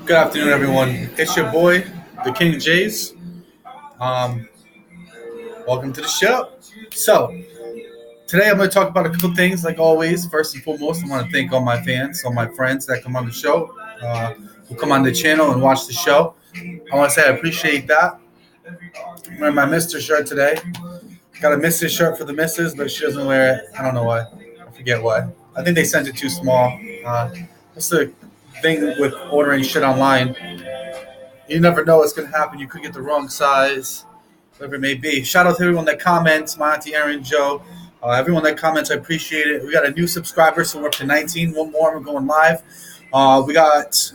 Good afternoon, everyone. It's your boy, the King Jays. Um, Welcome to the show. So, today I'm going to talk about a couple things, like always. First and foremost, I want to thank all my fans, all my friends that come on the show, who come on the channel and watch the show. I want to say I appreciate that. I'm wearing my Mr. shirt today. Got a Mrs. shirt for the missus, but she doesn't wear it. I don't know why. I forget why. I think they sent it too small. What's the thing with ordering shit online? You never know what's going to happen. You could get the wrong size, whatever it may be. Shout out to everyone that comments, my auntie Erin, Joe, everyone that comments. I appreciate it. We got a new subscriber, so we're up to 19. One more, we're going live. We got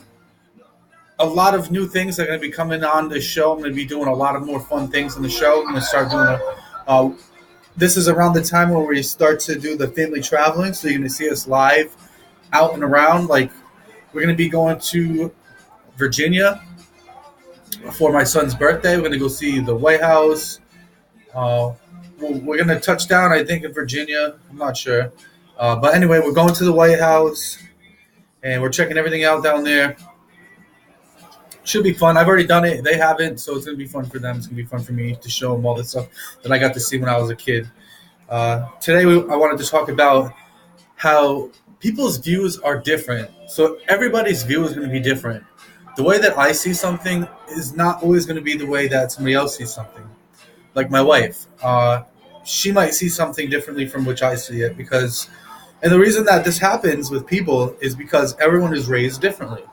a lot of new things that are going to be coming on the show. I'm going to be doing a lot of more fun things on the show. I'm going to start doing this is around the time where we start to do the family traveling, so you're going to see us live out and around. Like, we're going to be going to Virginia for my son's birthday. We're going to go see the White House. Uh, we're going to touch down, I think, in Virginia. I'm not sure. But anyway, we're going to the White House, and we're checking everything out down there. Should be fun. I've already done it. They haven't, so it's going to be fun for them. It's going to be fun for me to show them all the stuff that I got to see when I was a kid. Today, I wanted to talk about how people's views are different. So everybody's view is going to be different. The way that I see something is not always going to be the way that somebody else sees something. Like my wife, she might see something differently from which I see it and the reason that this happens with people is because everyone is raised differently.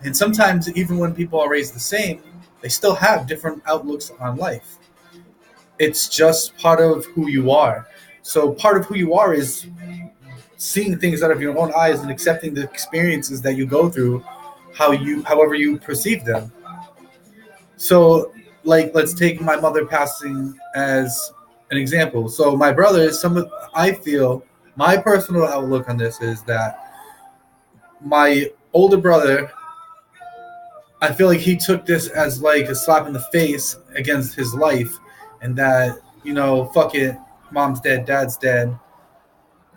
And sometimes even when people are raised the same, they still have different outlooks on life. It's just part of who you are. So part of who you are is seeing things out of your own eyes and accepting the experiences that you go through, however you perceive them. So, like, let's take my mother passing as an example. So, my brother, I feel my personal outlook on this is that my older brother, I feel like he took this as like a slap in the face against his life, and that, fuck it, mom's dead, dad's dead,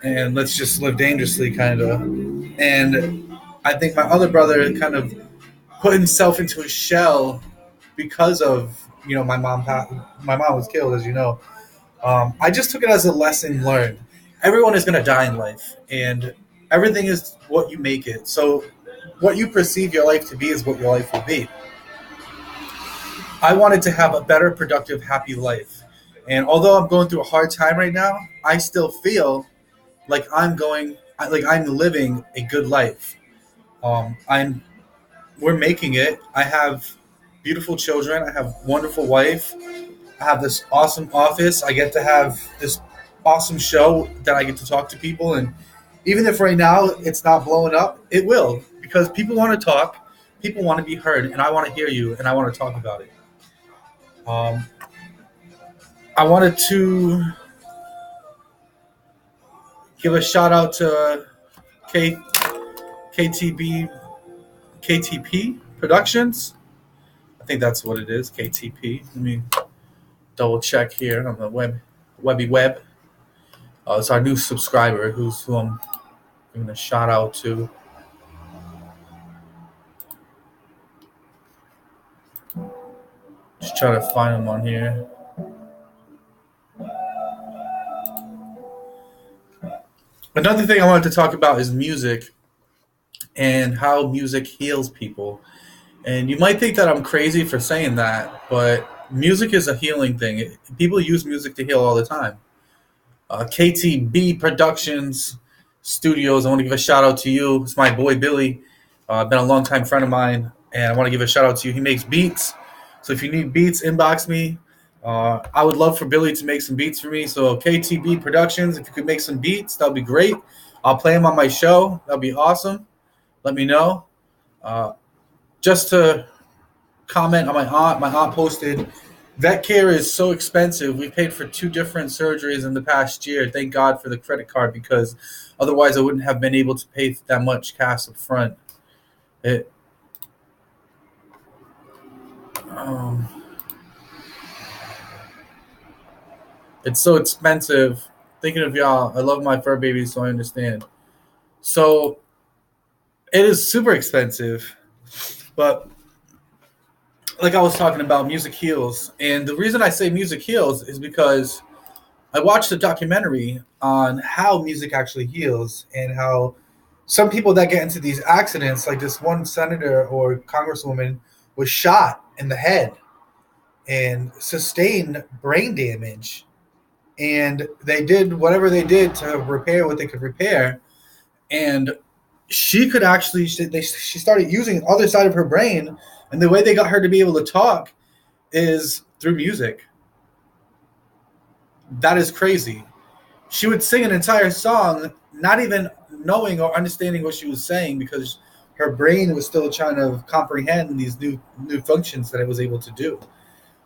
and let's just live dangerously, kind of. And I think my other brother kind of put himself into a shell because of my mom was killed, as you know. I just took it as a lesson learned. Everyone is going to die in life, and everything is what you make it. So what you perceive your life to be is what your life will be. I wanted to have a better, productive, happy life. And although I'm going through a hard time right now, I still feel like I'm living a good life. I'm We're making it. I have beautiful children. I have a wonderful wife. I have this awesome office. I get to have this awesome show that I get to talk to people. And even if right now it's not blowing up, it will, because people want to talk, people want to be heard, and I want to hear you, and I want to talk about it. Um, I wanted to give a shout out to K, KTB KTP Productions. I think that's what it is, KTP. Let me double check here on the Webby Web. It's our new subscriber who I'm giving a shout out to. Just trying to find him on here. Another thing I wanted to talk about is music and how music heals people. And you might think that I'm crazy for saying that, but music is a healing thing. People use music to heal all the time. KTB Productions Studios, I want to give a shout out to you. It's my boy Billy. Been a long time friend of mine, and I want to give a shout out to you. He makes beats. So if you need beats, inbox me. I would love for Billy to make some beats for me. So KTB Productions, if you could make some beats, that would be great. I'll play them on my show. That would be awesome. Let me know. Uh, just to comment on my aunt posted, vet care is so expensive. We paid for 2 different surgeries in the past year. Thank God for the credit card, because otherwise I wouldn't have been able to pay that much cash up front. It, um, it's so expensive. Thinking of y'all, I love my fur babies, so I understand. So it is super expensive. But like I was talking about, music heals. And the reason I say music heals is because I watched a documentary on how music actually heals and how some people that get into these accidents, like this one senator or congresswoman, was shot in the head and sustained brain damage. And they did whatever they did to repair what they could repair. And she could actually, she started using the other side of her brain. And the way they got her to be able to talk is through music. That is crazy. She would sing an entire song, not even knowing or understanding what she was saying because her brain was still trying to comprehend these new functions that it was able to do.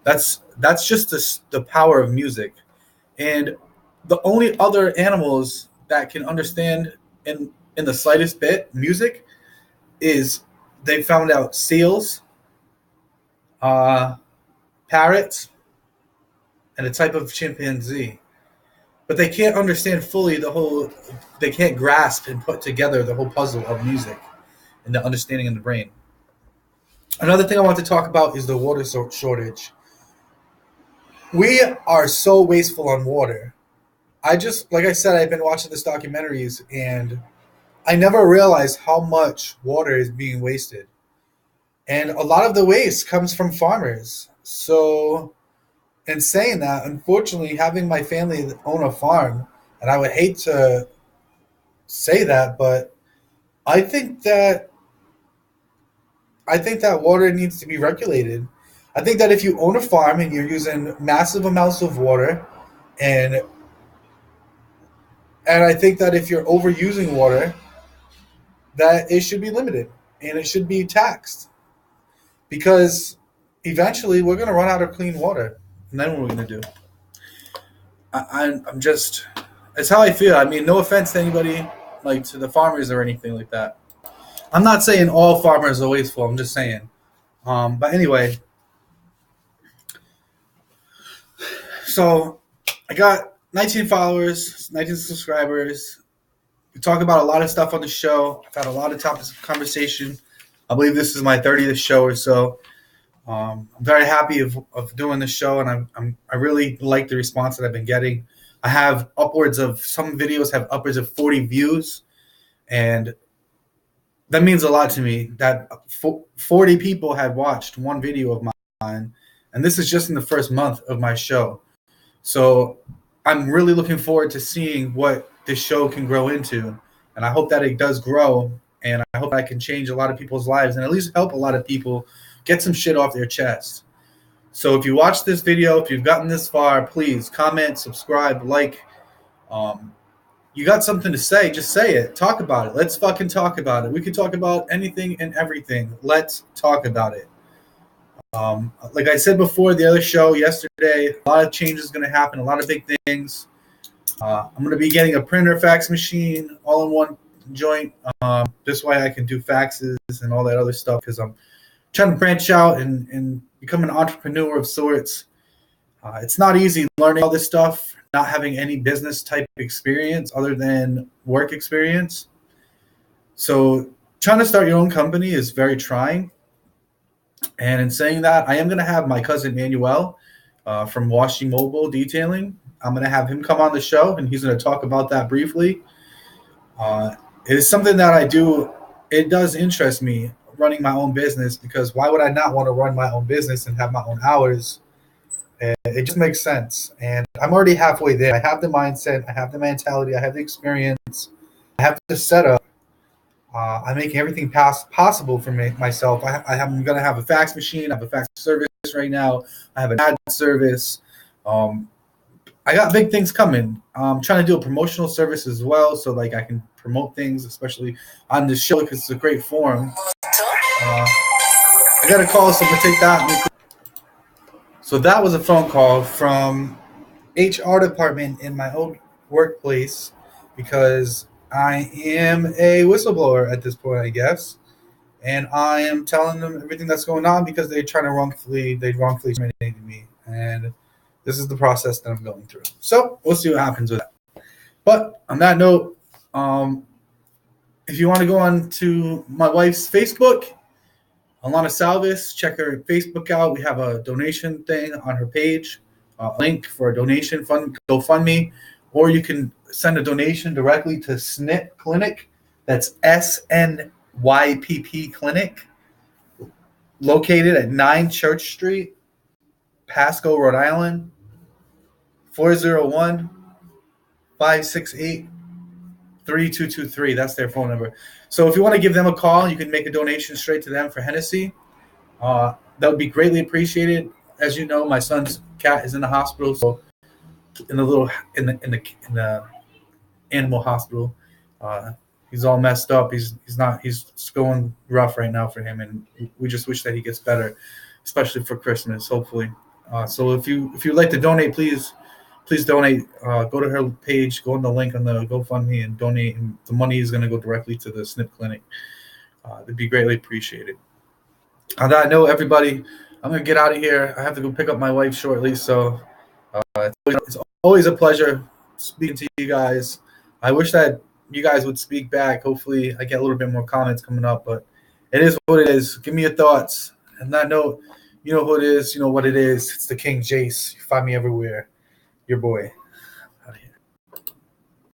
That's just the power of music. And the only other animals that can understand in the slightest bit music is they found out seals, parrots, and a type of chimpanzee. But they can't understand fully they can't grasp and put together the whole puzzle of music and the understanding in the brain. Another thing I want to talk about is the water shortage. We are so wasteful on water. Like I said, I've been watching this documentaries and I never realized how much water is being wasted. And a lot of the waste comes from farmers. So, in saying that, unfortunately, having my family own a farm, and I would hate to say that, but I think that water needs to be regulated. I think that if you own a farm and you're using massive amounts of water, and I think that if you're overusing water, that it should be limited and it should be taxed because eventually we're going to run out of clean water. And then what are we going to do? I'm just, it's how I feel. I mean, no offense to anybody, like to the farmers or anything like that. I'm not saying all farmers are wasteful. I'm just saying. But anyway, so I got 19 followers, 19 subscribers. We talk about a lot of stuff on the show. I've had a lot of topics of conversation. I believe this is my 30th show or so. I'm very happy of doing this show, and I really like the response that I've been getting. I have some videos have upwards of 40 views, and that means a lot to me that 40 people have watched one video of mine, and this is just in the first month of my show. So I'm really looking forward to seeing what this show can grow into, and I hope that it does grow, and I hope I can change a lot of people's lives and at least help a lot of people get some shit off their chest. So if you watch this video, if you've gotten this far, please comment, subscribe, like. You got something to say, just say it. Talk about it. Let's fucking talk about it. We can talk about anything and everything. Let's talk about it. Like I said before, the other show yesterday, a lot of changes going to happen, a lot of big things. I'm going to be getting a printer fax machine all in one joint. This way I can do faxes and all that other stuff because I'm trying to branch out and become an entrepreneur of sorts. It's not easy learning all this stuff, not having any business type experience other than work experience. So trying to start your own company is very trying. And in saying that, I am going to have my cousin Manuel from Washi Mobile Detailing. I'm going to have him come on the show, and he's going to talk about that briefly. It is something that I do. It does interest me, running my own business, because why would I not want to run my own business and have my own hours? It just makes sense. And I'm already halfway there. I have the mindset. I have the mentality. I have the experience. I have the setup. I'm making everything possible for myself. I'm going to have a fax machine. I have a fax service right now. I have an ad service. I got big things coming. I'm trying to do a promotional service as well, so like I can promote things, especially on this show, because it's a great forum. I got a call, so I'm going to take that. So that was a phone call from HR department in my old workplace, because I am a whistleblower at this point, I guess. And I am telling them everything that's going on because they wrongfully terminated me. And this is the process that I'm going through. So we'll see what happens with that. But on that note, if you want to go on to my wife's Facebook, Alana Salvis, check her Facebook out. We have a donation thing on her page, a link for a donation fund, GoFundMe, or you can send a donation directly to SNYP Clinic. That's SNYPP Clinic, located at 9 Church Street, Pasco, Rhode Island, 401 568 3223. That's their phone number. So if you want to give them a call, you can make a donation straight to them for Hennessy. That would be greatly appreciated. As you know, my son's cat is in the hospital, so in the animal hospital. He's all messed up. He's going rough right now for him, and we just wish that he gets better, especially for Christmas, hopefully. So if you'd like to donate, please donate. Go to her page, go on the link on the GoFundMe and donate. And the money is going to go directly to the SNYP Clinic. It'd be greatly appreciated. On that note, everybody, I'm going to get out of here. I have to go pick up my wife shortly. So it's always a pleasure speaking to you guys. I wish that you guys would speak back. Hopefully I get a little bit more comments coming up, but it is what it is. Give me your thoughts. On that note, you know who it is. You know what it is. It's the King Jace. You find me everywhere. Your boy.